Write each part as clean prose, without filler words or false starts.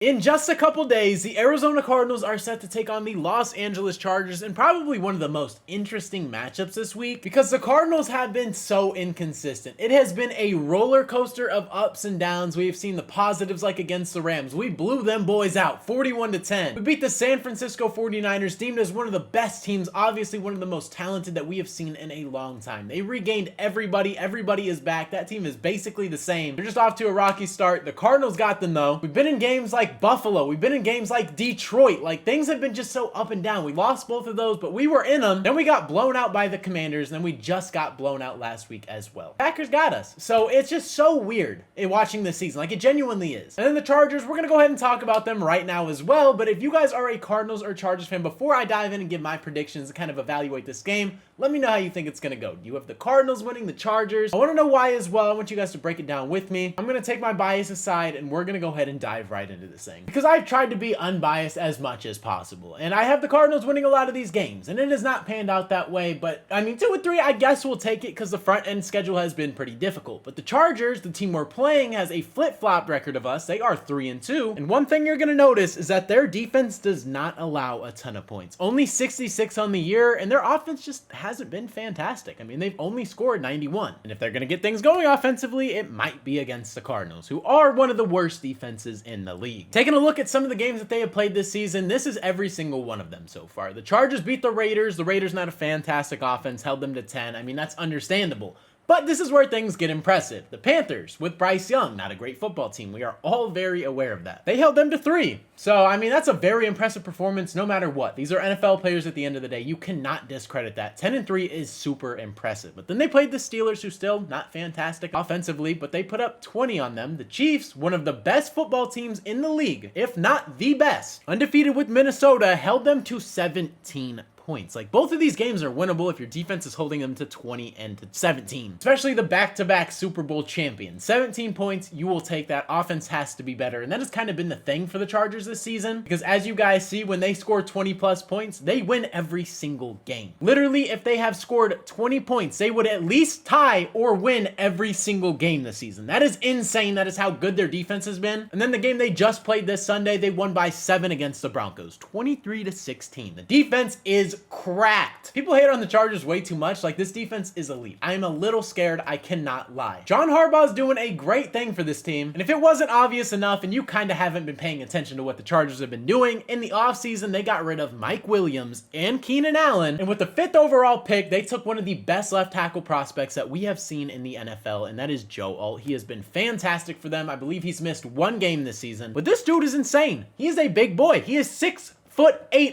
In just a couple days, the Arizona Cardinals are set to take on the Los Angeles Chargers in probably one of the most interesting matchups this week because the Cardinals have been so inconsistent. It has been a roller coaster of ups and downs. We have seen the positives like against the Rams. We blew them boys out 41-10. We beat the San Francisco 49ers, deemed as one of the best teams, obviously one of the most talented that we have seen in a long time. They regained everybody. Everybody is back. That team is basically the same. They're just off to a rocky start. The Cardinals got them though. We've been in games like Buffalo. We've been in games like Detroit. Like, things have been just so up and down. We lost both of those, but we were in them. Then we got blown out by the Commanders, and then we just got blown out last week as well. Packers got us. So it's just so weird in watching this season. Like, it genuinely is. And then the Chargers, we're going to go ahead and talk about them right now as well. But if you guys are a Cardinals or Chargers fan, before I dive in and give my predictions and kind of evaluate this game, let me know how you think it's going to go. Do you have the Cardinals winning, the Chargers? I want to know why as well. I want you guys to break it down with me. I'm going to take my bias aside, and we're going to go ahead and dive right into this thing. Because I've tried to be unbiased as much as possible. And I have the Cardinals winning a lot of these games. And it has not panned out that way. But, I mean, 2-3, I guess we'll take it because the front end schedule has been pretty difficult. But the Chargers, the team we're playing, has a flip-flop record of us. They are 3-2. And one thing you're going to notice is that their defense does not allow a ton of points. Only 66 on the year, and their offense just hasn't been fantastic. I mean, they've only scored 91. And if they're going to get things going offensively, it might be against the Cardinals, who are one of the worst defenses in the league. Taking a look at some of the games that they have played this season, this is every single one of them so far. The Chargers beat the Raiders. The Raiders, not a fantastic offense, held them to 10. I mean, that's understandable. But this is where things get impressive. The Panthers, with Bryce Young, not a great football team. We are all very aware of that. They held them to 3. So, I mean, that's a very impressive performance no matter what. These are NFL players at the end of the day. You cannot discredit that. 10-3 is super impressive. But then they played the Steelers, who still not fantastic offensively, but they put up 20 on them. The Chiefs, one of the best football teams in the league, if not the best, undefeated with Minnesota, held them to 17 points. Like, both of these games are winnable if your defense is holding them to 20 and to 17. Especially the back-to-back Super Bowl champions. 17 points, you will take that. Offense has to be better. And that has kind of been the thing for the Chargers this season. Because as you guys see, when they score 20 plus points, they win every single game. Literally, if they have scored 20 points, they would at least tie or win every single game this season. That is insane. That is how good their defense has been. And then the game they just played this Sunday, they won by 7 against the Broncos. 23-16. The defense is cracked. People hate on the Chargers way too much. Like, this defense is elite. I am a little scared. I cannot lie. John Harbaugh is doing a great thing for this team. And if it wasn't obvious enough and you kind of haven't been paying attention to what the Chargers have been doing, in the offseason, they got rid of Mike Williams and Keenan Allen. And with the 5th overall pick, they took one of the best left tackle prospects that we have seen in the NFL, and that is Joe Alt. He has been fantastic for them. I believe he's missed 1 game this season. But this dude is insane. He is a big boy. He is 6'8",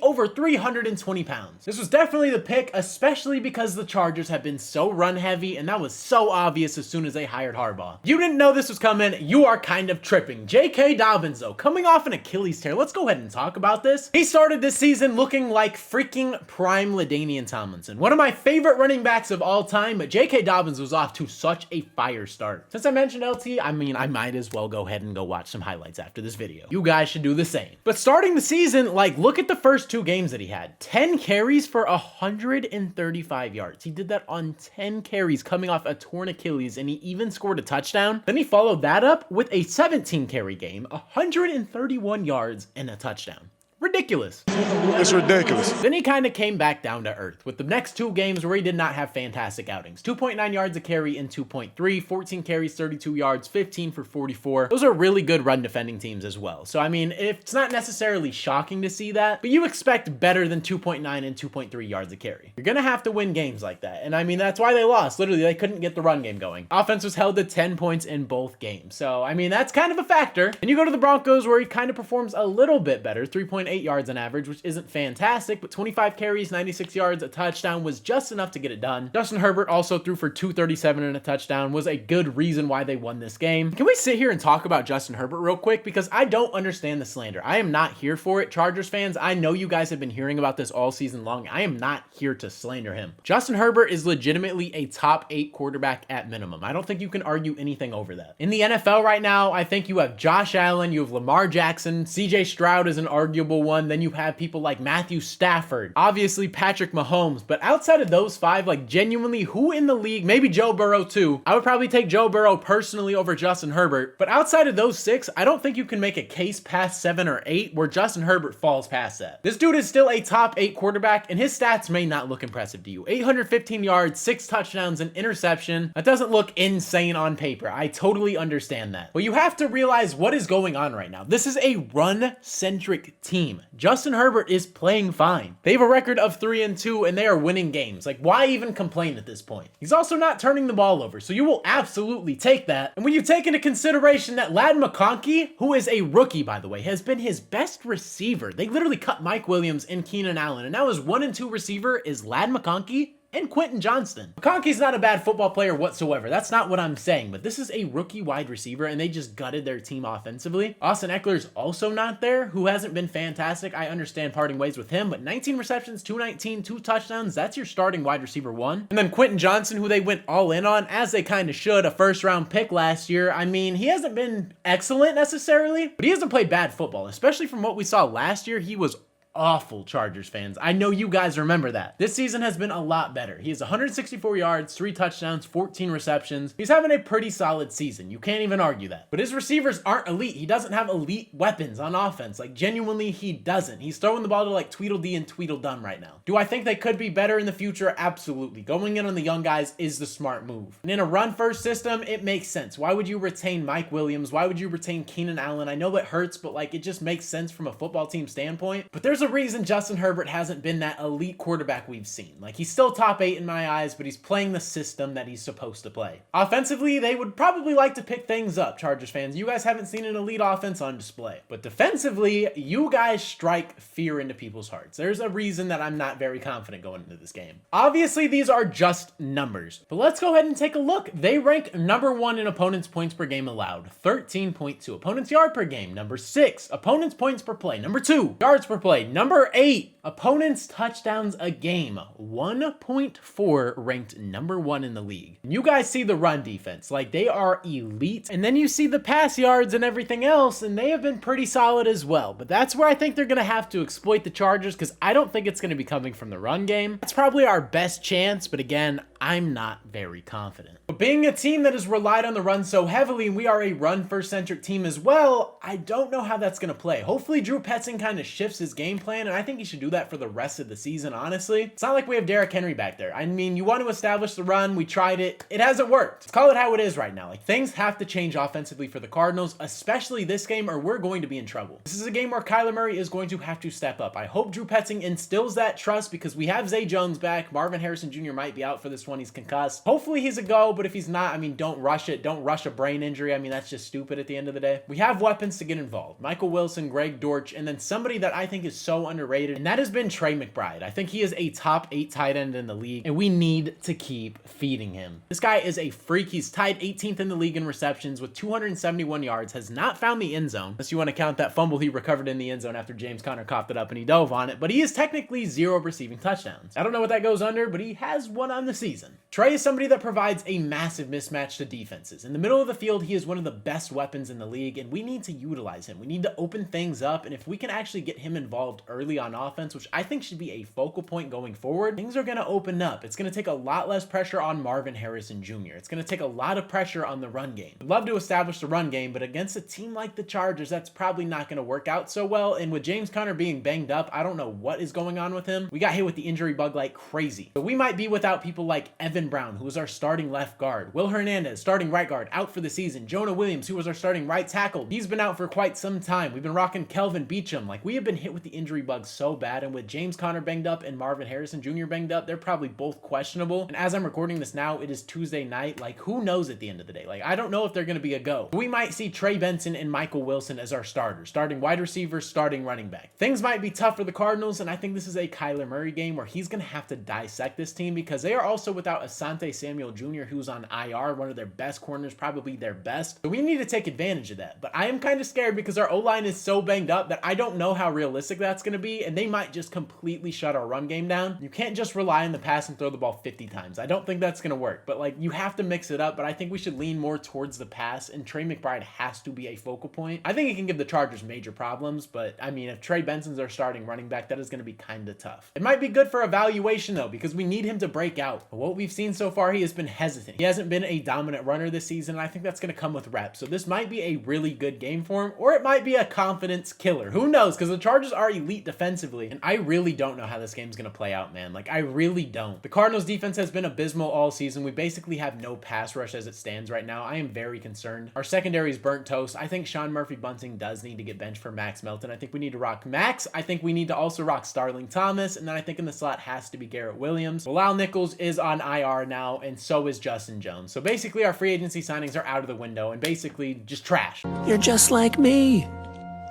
over 320 pounds. This was definitely the pick, especially because the Chargers have been so run heavy, and that was so obvious as soon as they hired Harbaugh. You didn't know this was coming, you are kind of tripping. JK Dobbins, though, coming off an Achilles tear. Let's go ahead and talk about this. He started this season looking like freaking prime LaDainian Tomlinson, one of my favorite running backs of all time, but JK Dobbins was off to such a fire start. Since I mentioned LT, I mean, I might as well go ahead and go watch some highlights after this video. You guys should do the same. But starting the season, like, look at the first 2 games that he had. 10 carries for 135 yards. He did that on 10 carries coming off a torn Achilles, and he even scored a touchdown. Then he followed that up with a 17 carry game, 131 yards, and a touchdown. Ridiculous. It's ridiculous. Then he kind of came back down to earth with the next 2 games where he did not have fantastic outings. 2.9 yards a carry in 2.3, 14 carries, 32 yards, 15 for 44. Those are really good run defending teams as well. So, I mean, it's not necessarily shocking to see that, but you expect better than 2.9 and 2.3 yards a carry. You're going to have to win games like that. And I mean, that's why they lost. Literally, they couldn't get the run game going. Offense was held to 10 points in both games. So, I mean, that's kind of a factor. And you go to the Broncos where he kind of performs a little bit better, 3.8 yards on average, which isn't fantastic, but 25 carries, 96 yards, a touchdown was just enough to get it done. Justin Herbert also threw for 237 and a touchdown, was a good reason why they won this game. Can we sit here and talk about Justin Herbert real quick? Because I don't understand the slander. I am not here for it. Chargers fans, I know you guys have been hearing about this all season long. I am not here to slander him. Justin Herbert is legitimately a top 8 quarterback at minimum. I don't think you can argue anything over that. In the NFL right now, I think you have Josh Allen, you have Lamar Jackson, CJ Stroud is an arguable one. Then you have people like Matthew Stafford, obviously Patrick Mahomes. But outside of those five, like genuinely who in the league, maybe Joe Burrow too. I would probably take Joe Burrow personally over Justin Herbert. But outside of those six, I don't think you can make a case past 7 or 8 where Justin Herbert falls past that. This dude is still a top 8 quarterback, and his stats may not look impressive to you. 815 yards, 6 touchdowns, an interception. That doesn't look insane on paper. I totally understand that. But you have to realize what is going on right now. This is a run-centric team. Justin Herbert is playing fine. They have a record of 3-2, and they are winning games. Like, why even complain at this point? He's also not turning the ball over, so you will absolutely take that. And when you take into consideration that Ladd McConkey, who is a rookie, by the way, has been his best receiver. They literally cut Mike Williams and Keenan Allen, and now his 1 and 2 receiver is Ladd McConkey and Quentin Johnston. McConkey's not a bad football player whatsoever. That's not what I'm saying, but this is a rookie wide receiver, and they just gutted their team offensively. Austin Eckler's also not there, who hasn't been fantastic. I understand parting ways with him, but 19 receptions, 219, 2 touchdowns, that's your starting wide receiver 1. And then Quentin Johnston, who they went all in on, as they kind of should, a first-round pick last year. I mean, he hasn't been excellent necessarily, but he hasn't played bad football, especially from what we saw last year. He was awful, Chargers fans. I know you guys remember that. This season has been a lot better. He has 164 yards, 3 touchdowns, 14 receptions. He's having a pretty solid season. You can't even argue that. But his receivers aren't elite. He doesn't have elite weapons on offense. Like, genuinely, he doesn't. He's throwing the ball to like Tweedledee and Tweedledum right now. Do I think they could be better in the future? Absolutely. Going in on the young guys is the smart move. And in a run-first system, it makes sense. Why would you retain Mike Williams? Why would you retain Keenan Allen? I know it hurts, but like, it just makes sense from a football team standpoint. But there's a reason Justin Herbert hasn't been that elite quarterback we've seen. Like, he's still top 8 in my eyes, but he's playing the system that he's supposed to play. Offensively, they would probably like to pick things up, Chargers fans. You guys haven't seen an elite offense on display. But defensively, you guys strike fear into people's hearts. There's a reason that I'm not very confident going into this game. Obviously, these are just numbers, but let's go ahead and take a look. They rank number 1 in opponents' points per game allowed, 13.2. Opponents' yard per game, number 6. Opponents' points per play, number 2. Yards per play, number 8. Opponents' touchdowns a game, 1.4, ranked number 1 in the league. And you guys see the run defense, like they are elite. And then you see the pass yards and everything else, and they have been pretty solid as well. But that's where I think they're going to have to exploit the Chargers, because I don't think it's going to be coming from the run game. That's probably our best chance, but again, I'm not very confident. But being a team that has relied on the run so heavily, and we are a run-first centric team as well, I don't know how that's going to play. Hopefully Drew Petzing kind of shifts his game plan, and I think he should do that for the rest of the season, honestly. It's not like we have Derrick Henry back there. I mean, you want to establish the run. We tried it. It hasn't worked. Let's call it how it is right now. Like, things have to change offensively for the Cardinals, especially this game, or we're going to be in trouble. This is a game where Kyler Murray is going to have to step up. I hope Drew Petzing instills that trust, because we have Zay Jones back. Marvin Harrison Jr. might be out for this one. He's concussed. Hopefully he's a go, but if he's not, I mean, don't rush it. Don't rush a brain injury. I mean, that's just stupid at the end of the day. We have weapons to get involved. Michael Wilson, Greg Dortch, and then somebody that I think is so underrated, and that has been Trey McBride. I think he is a top 8 tight end in the league, and we need to keep feeding him. This guy is a freak. He's tied 18th in the league in receptions with 271 yards, has not found the end zone, unless you want to count that fumble he recovered in the end zone after James Conner coughed it up and he dove on it, but he is technically 0 receiving touchdowns. I don't know what that goes under, but he has 1 on the season. Trey is somebody that provides a massive mismatch to defenses. In the middle of the field, he is one of the best weapons in the league, and we need to utilize him. We need to open things up, and if we can actually get him involved early on offense, which I think should be a focal point going forward, things are going to open up. It's going to take a lot less pressure on Marvin Harrison Jr. It's going to take a lot of pressure on the run game. I'd love to establish the run game, but against a team like the Chargers, that's probably not going to work out so well, and with James Conner being banged up, I don't know what is going on with him. We got hit with the injury bug like crazy. So we might be without people like Evan Brown, who is our starting left guard. Will Hernandez, starting right guard, out for the season. Jonah Williams, who was our starting right tackle, he's been out for quite some time. We've been rocking Kelvin Beachum. Like, we have been hit with the injury bug so bad, and with James Conner banged up and Marvin Harrison Jr. banged up, they're probably both questionable. And as I'm recording this now, it is Tuesday night. Like, who knows at the end of the day? Like, I don't know if they're going to be a go. We might see Trey Benson and Michael Wilson as our starters, starting wide receivers, starting running back. Things might be tough for the Cardinals, and I think this is a Kyler Murray game where he's going to have to dissect this team, because they are also without Asante Samuel Jr., who's on IR, one of their best corners, probably their best. So we need to take advantage of that. But I am kind of scared because our O-line is so banged up that I don't know how realistic that's going to be, and they might might just completely shut our run game down. You can't just rely on the pass and throw the ball 50 times. I don't think that's going to work, but like you have to mix it up. But I think we should lean more towards the pass, and Trey McBride has to be a focal point. I think it can give the Chargers major problems, but I mean, if Trey Benson's our starting running back, that is going to be kind of tough. It might be good for evaluation though, because we need him to break out. But what we've seen so far, he has been hesitant. He hasn't been a dominant runner this season, and I think that's going to come with reps. So this might be a really good game for him, or it might be a confidence killer. Who knows? Because the Chargers are elite defensively, and I really don't know how this game's going to play out, man. Like, I really don't. The Cardinals defense has been abysmal all season. We basically have no pass rush as it stands right now. I am very concerned. Our secondary is burnt toast. I think Sean Murphy-Bunting does need to get benched for Max Melton. I think we need to rock Max. I think we need to also rock Starling Thomas, and then I think in the slot has to be Garrett Williams. Bilal Nichols is on IR now, and so is Justin Jones. So basically our free agency signings are out of the window and basically just trash. You're just like me.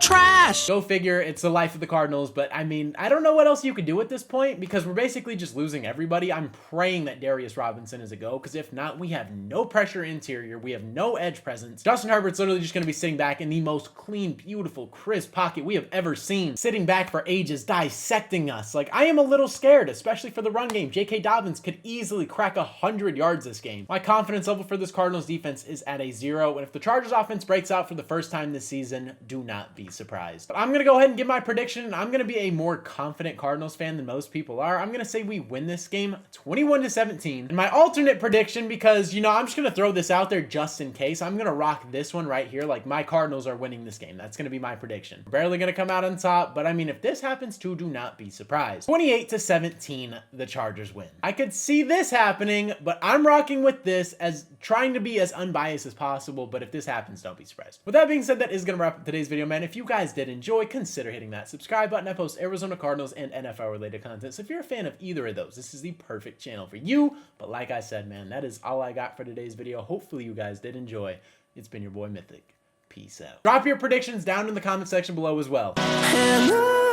Trash! Go figure, it's the life of the Cardinals, but I mean, I don't know what else you could do at this point because we're basically just losing everybody. I'm praying that Darius Robinson is a go, because if not, we have no pressure interior, we have no edge presence. Justin Herbert's literally just going to be sitting back in the most clean, beautiful, crisp pocket we have ever seen, sitting back for ages, dissecting us. Like, I am a little scared, especially for the run game. JK Dobbins could easily crack 100 yards this game. My confidence level for this Cardinals defense is at a 0, and if the Chargers offense breaks out for the first time this season, do not be surprised. But I'm going to go ahead and give my prediction, and I'm going to be a more confident Cardinals fan than most people are. I'm going to say we win this game 21-17. And my alternate prediction, because, you know, I'm just going to throw this out there just in case, I'm going to rock this one right here. Like, my Cardinals are winning this game. That's going to be my prediction. We're barely going to come out on top, but I mean, if this happens too, do not be surprised. 28-17, the Chargers win. I could see this happening, but I'm rocking with this as trying to be as unbiased as possible, but if this happens, don't be surprised. With that being said, that is going to wrap up today's video, man. If you guys did enjoy, consider hitting that subscribe button. I post Arizona Cardinals and NFL related content, so if you're a fan of either of those, this is the perfect channel for you. But like I said, man, that is all I got for today's video. Hopefully you guys did enjoy. It's been your boy Mythic. Peace out. Drop your predictions down in the comment section below as well. Hello.